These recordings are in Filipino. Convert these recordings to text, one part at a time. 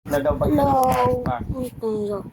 Hello. Hello.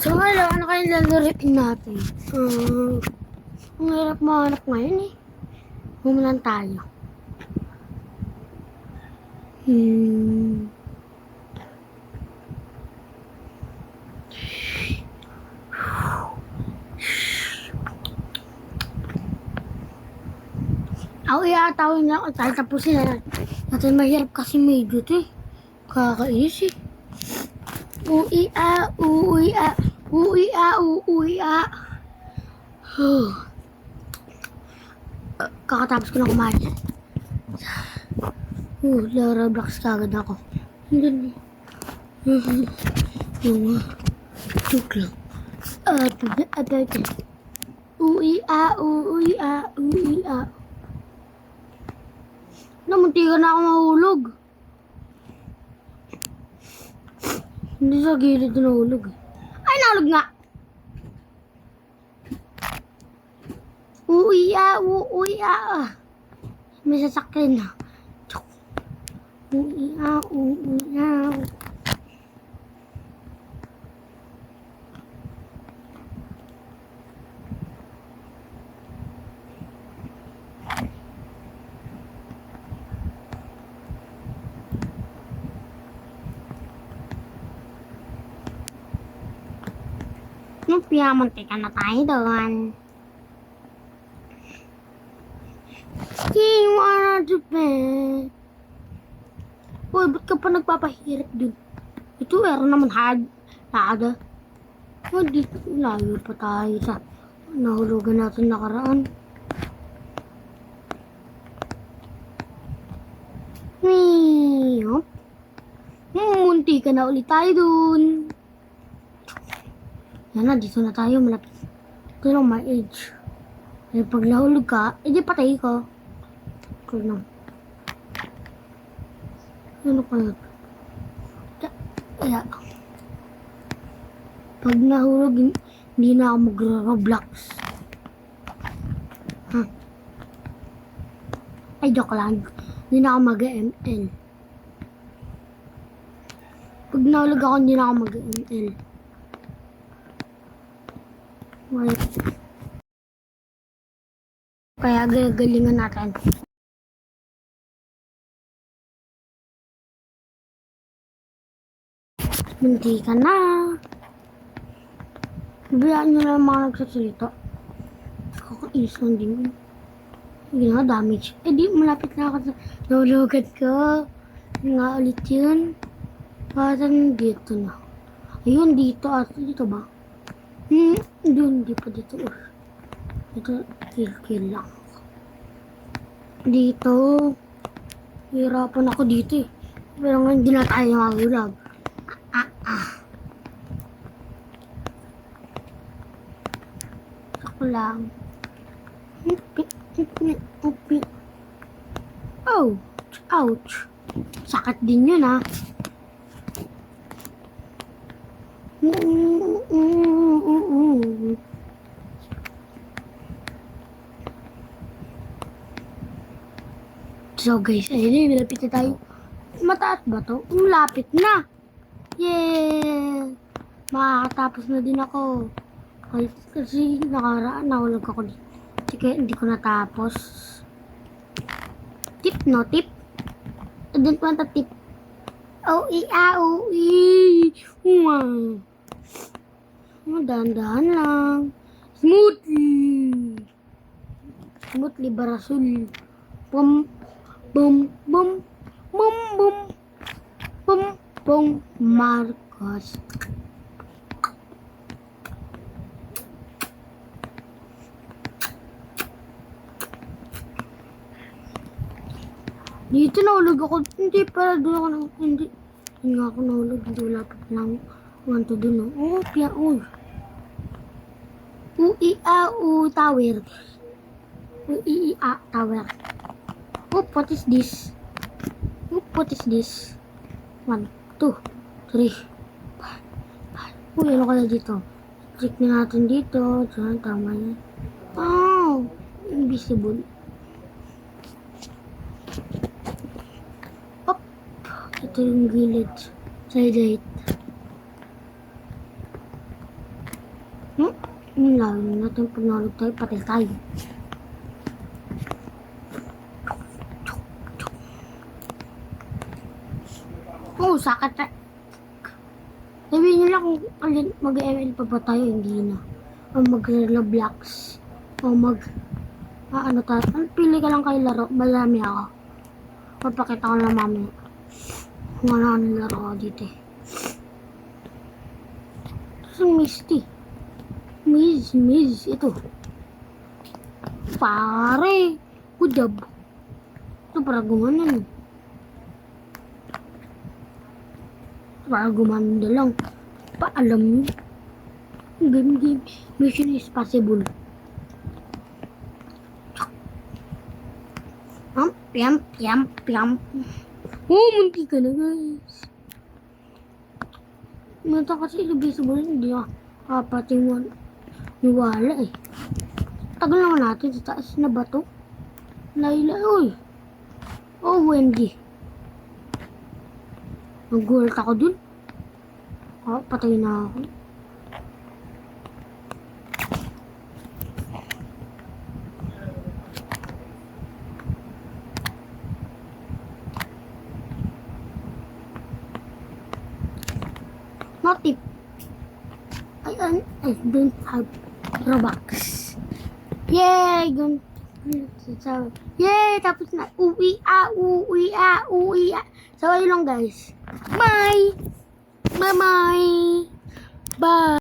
So ngayon, ano kayong lalaruin natin? Ang hirap mahanap ngayon eh. Bumulan tayo. Ako iatawin lang at tayo tapusin na natin. Mahirap kasi medyo ito eh. Kakainis eh. Uwi-a, uwi-a, uwi-a, uwi-a. Kakatapos ko na kumain. Roblox kagad ako. Hindi. Joke lang. Uwi-a, uwi-a, uwi-a. Namunti ka na ako mahulog. Hindi sa gilid na nahulog. Ay, nahulog nga. Uwi-a, uwi-a. May sasakyan na. Uwi-a, uwi-a. Piyamunti ka na tayo doon. You wanna do bed? Uy, ba't ka pa nagpapahirap dun? Ito, meron naman hada. Oh, dito, layo pa tayo sa nahulugan natin nakaraan. Munti ka na ulit tayo dun. Yan na, dito na tayo, malapit. Ito lang my age. Eh, pag nahulog ka, edi patay ka. Ito lang. Ano ka na? Kaya, pag nahulog, hindi na ako mag-Roblox. Ay, joke lang. Hindi na ako mag-ML. Pag nahulog ako, hindi na ako mag-ML. Wait. Kaya gagalingan natin. Hindi ka na. Biyaan nyo lang mga nagsasalita. Kakainis lang din. Hindi nga damage. Eh di, malapit na ako sa nahulugan ko. Nga ulit yun. Parang dito na. Ayun, dito. Dito ba? Doon, di pa dito. Ito, kill lang. Dito. Hirapan ako dito eh. Pero nga hindi na tayo magulag. Ako lang. Oh, ouch. Sakit din yun ah. So guys, ayun, malapit na tayo. Mataas ba to? Malapit na. Yeah! Makakatapos na din ako. Kasi nakaraan, nahulog ako dito. Kaya hindi ko natapos. Tip, no? Tip? I don't want a tip. Wow. Dahan-dahan lang. Smoothly barasul. Bum, bum, bum, bum, bum. Bum, bum, Marcos. Dito nahulog ako. Hindi pala doon ako hindi nga ako nahulog. Hindi wala pa lang. Wanto doon. Oh, piya. Uy. Tower. Tower. Oh, what is this? Oh, what is this? 1, 2, 3. Uy, ano kaya dito? Check na natin dito. Diyan, tama yan. Oh, invisible. Ito yung village. Side. Lalo natin pag nalog tayo, patay tayo. Oh, sakat na. Sabihin nyo lang kung mag-ML pa ba tayo, hindi na. O mag-Roblox. O ano tayo. Pili ka lang kayo laro. Malami ako. Papakita ko lang mamaya. Kung ano laro ako dito eh. Ito Misty. Miss. Ito. Pare. Good job. Ito para gumanon. Para gumanda lang. Paalam nyo. Game. Mission is possible. Piam. Oh, munti ka na guys. Mata kasi invisible, hindi ako kapating niwala eh. Tagal naman natin sa taas na bato. Layla, uy. Oh, Wendy. Nag-gulat ako dun. Oh, patay na ako. No tip. I don't have Robux. Yay! Yay! Tapos na. Uwi. So, ayun lang guys. Bye! Bye!